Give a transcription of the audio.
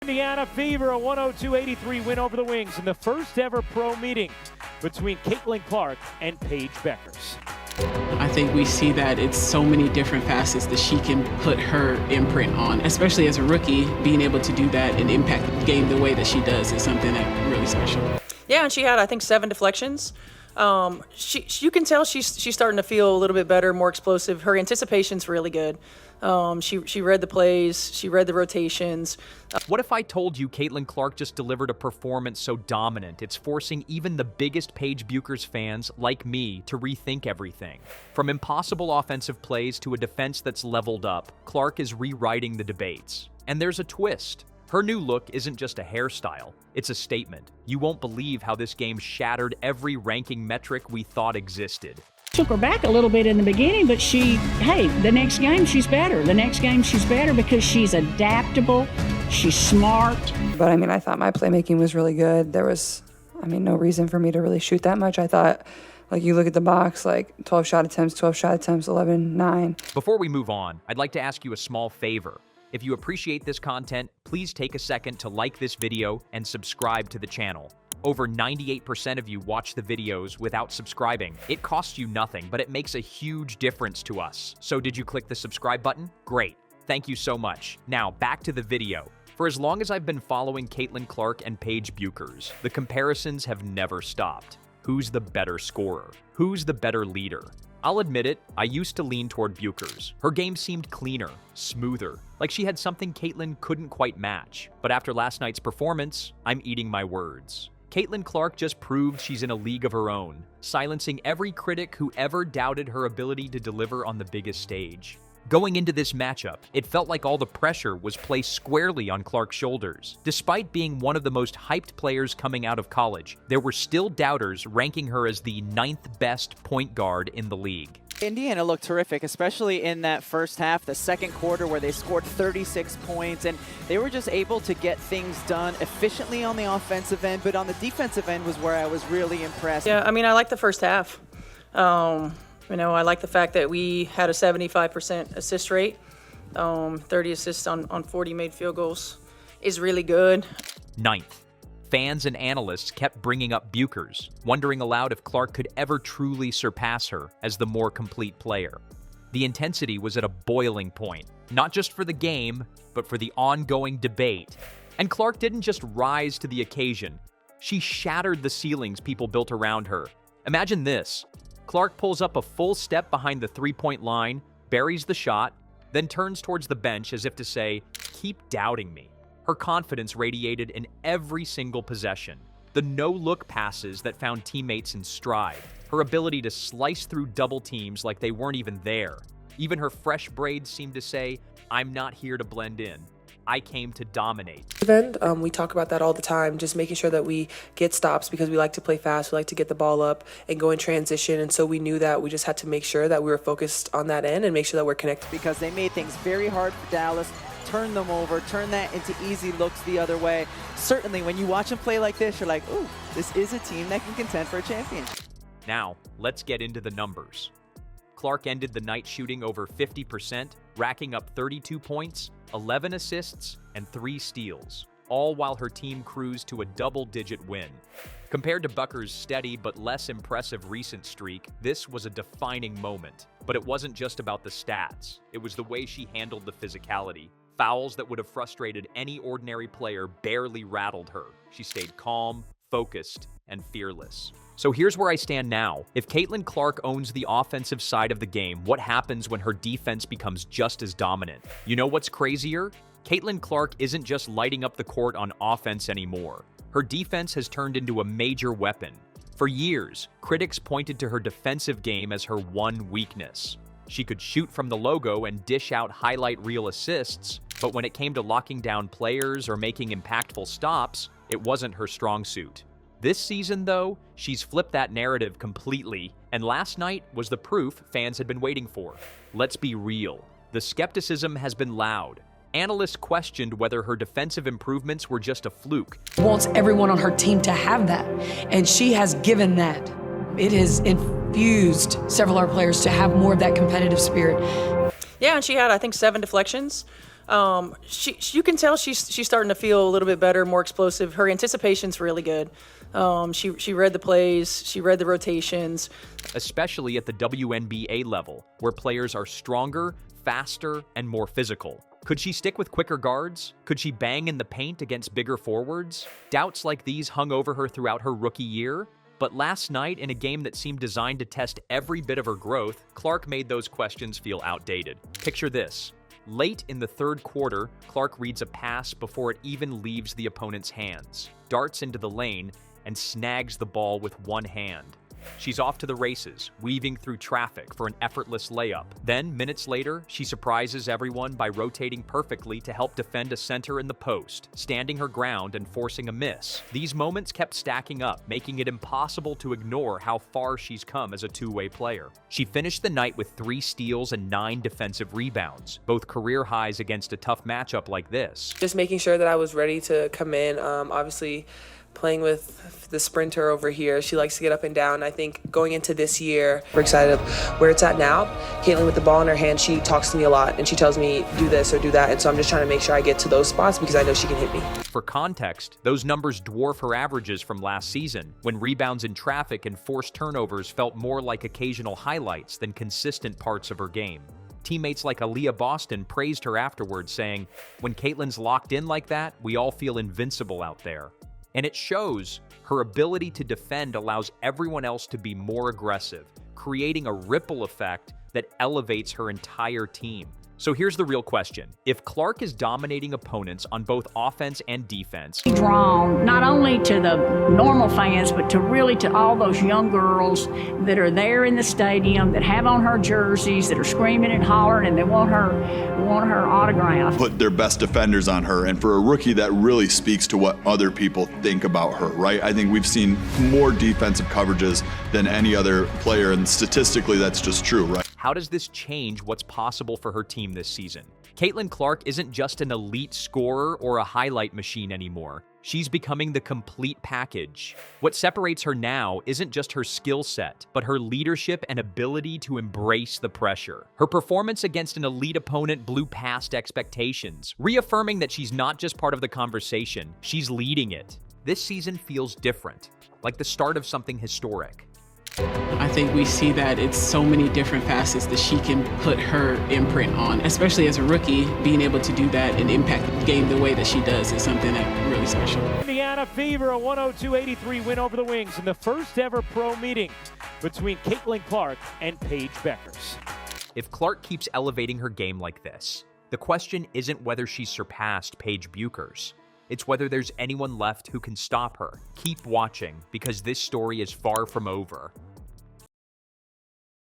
Indiana Fever, a 102-83 win over the Wings in the first ever pro meeting between Caitlin Clark and Paige Bueckers. I think we see that it's so many different facets that she can put her imprint on, especially as a rookie. Being able to do that and impact the game the way that she does is something that's really special. Yeah, and she had, I think, 7 deflections. You can tell she's starting to feel a little bit better, more explosive. Her anticipation's really good. She read the plays, she read the rotations. What if I told you Caitlin Clark just delivered a performance so dominant it's forcing even the biggest Paige Bueckers fans like me to rethink everything? From impossible offensive plays to a defense that's leveled up, Clark is rewriting the debates. And there's a twist. Her new look isn't just a hairstyle, it's a statement. You won't believe how this game shattered every ranking metric we thought existed. Took her back a little bit in the beginning, but the next game she's better. The next game she's better because she's adaptable, she's smart. But I thought my playmaking was really good. There was, no reason for me to really shoot that much. I thought, you look at the box, 12 shot attempts, 11, 9. Before we move on, I'd like to ask you a small favor. If you appreciate this content, please take a second to like this video and subscribe to the channel. Over 98% of you watch the videos without subscribing. It costs you nothing, but it makes a huge difference to us. So did you click the subscribe button? Great. Thank you so much. Now, back to the video. For as long as I've been following Caitlin Clark and Paige Bueckers, the comparisons have never stopped. Who's the better scorer? Who's the better leader? I'll admit it, I used to lean toward Bueckers. Her game seemed cleaner, smoother, like she had something Caitlin couldn't quite match. But after last night's performance, I'm eating my words. Caitlin Clark just proved she's in a league of her own, silencing every critic who ever doubted her ability to deliver on the biggest stage. Going into this matchup, it felt like all the pressure was placed squarely on Clark's shoulders. Despite being one of the most hyped players coming out of college, there were still doubters ranking her as the 9th best point guard in the league. Indiana looked terrific, especially in that first half, the second quarter where they scored 36 points, and they were just able to get things done efficiently on the offensive end, but on the defensive end was where I was really impressed. Yeah, I like the first half. I like the fact that we had a 75% assist rate. 30 assists on 40 made field goals is really good. 9th. Fans and analysts kept bringing up Bueckers, wondering aloud if Clark could ever truly surpass her as the more complete player. The intensity was at a boiling point, not just for the game, but for the ongoing debate. And Clark didn't just rise to the occasion. She shattered the ceilings people built around her. Imagine this. Clark pulls up a full step behind the three-point line, buries the shot, then turns towards the bench as if to say, "Keep doubting me." Her confidence radiated in every single possession. The no-look passes that found teammates in stride. Her ability to slice through double teams like they weren't even there. Even her fresh braids seemed to say, "I'm not here to blend in. I came to dominate." We talk about that all the time, just making sure that we get stops because we like to play fast, we like to get the ball up and go in transition, and so we knew that we just had to make sure that we were focused on that end and make sure that we're connected. Because they made things very hard for Dallas, turn them over, turn that into easy looks the other way. Certainly, when you watch them play like this, you're like, ooh, this is a team that can contend for a championship. Now, let's get into the numbers. Clark ended the night shooting over 50%, racking up 32 points, 11 assists, and 3 steals, all while her team cruised to a double-digit win. Compared to Bueckers' steady but less impressive recent streak, this was a defining moment. But it wasn't just about the stats. It was the way she handled the physicality. Fouls that would have frustrated any ordinary player barely rattled her. She stayed calm, focused, and fearless. So here's where I stand now. If Caitlin Clark owns the offensive side of the game, what happens when her defense becomes just as dominant? You know what's crazier? Caitlin Clark isn't just lighting up the court on offense anymore. Her defense has turned into a major weapon. For years, critics pointed to her defensive game as her one weakness. She could shoot from the logo and dish out highlight reel assists, but when it came to locking down players or making impactful stops, it wasn't her strong suit. This season, though, she's flipped that narrative completely, and last night was the proof fans had been waiting for. Let's be real. The skepticism has been loud. Analysts questioned whether her defensive improvements were just a fluke. Wants everyone on her team to have that, and she has given that. It has infused several of our players to have more of that competitive spirit. Yeah, and she had, I think, 7 deflections. You can tell she's starting to feel a little bit better, more explosive. Her anticipation's really good. She read the plays, she read the rotations. Especially at the WNBA level, where players are stronger, faster, and more physical. Could she stick with quicker guards? Could she bang in the paint against bigger forwards? Doubts like these hung over her throughout her rookie year. But last night, in a game that seemed designed to test every bit of her growth, Clark made those questions feel outdated. Picture this. Late in the third quarter, Clark reads a pass before it even leaves the opponent's hands, darts into the lane, and snags the ball with one hand. She's off to the races, weaving through traffic for an effortless layup. Then, minutes later, she surprises everyone by rotating perfectly to help defend a center in the post, standing her ground and forcing a miss. These moments kept stacking up, making it impossible to ignore how far she's come as a two-way player. She finished the night with 3 steals and 9 defensive rebounds, both career highs against a tough matchup like this. Just making sure that I was ready to come in. Obviously, playing with the sprinter over here, she likes to get up and down. I think going into this year, we're excited where it's at now. Caitlin with the ball in her hand, she talks to me a lot and she tells me do this or do that. And so I'm just trying to make sure I get to those spots because I know she can hit me. For context, those numbers dwarf her averages from last season, when rebounds in traffic and forced turnovers felt more like occasional highlights than consistent parts of her game. Teammates like Aaliyah Boston praised her afterwards, saying, "When Caitlin's locked in like that, we all feel invincible out there." And it shows. Her ability to defend allows everyone else to be more aggressive, creating a ripple effect that elevates her entire team. So here's the real question. If Clark is dominating opponents on both offense and defense, drawn not only to the normal fans, but to all those young girls that are there in the stadium, that have on her jerseys, that are screaming and hollering, and they want her autograph. Put their best defenders on her, and for a rookie, that really speaks to what other people think about her, right? I think we've seen more defensive coverages than any other player, and statistically, that's just true, right? how does this change what's possible for her team this season? Caitlin Clark isn't just an elite scorer or a highlight machine anymore. She's becoming the complete package. What separates her now isn't just her skill set, but her leadership and ability to embrace the pressure. Her performance against an elite opponent blew past expectations, reaffirming that she's not just part of the conversation, she's leading it. This season feels different, like the start of something historic. I think we see that it's so many different facets that she can put her imprint on, especially as a rookie. Being able to do that and impact the game the way that she does is something that's really special. Indiana Fever, a 102-83 win over the Wings in the first ever pro meeting between Caitlin Clark and Paige Bueckers. If Clark keeps elevating her game like this, the question isn't whether she's surpassed Paige Bueckers. It's whether there's anyone left who can stop her. Keep watching, because this story is far from over.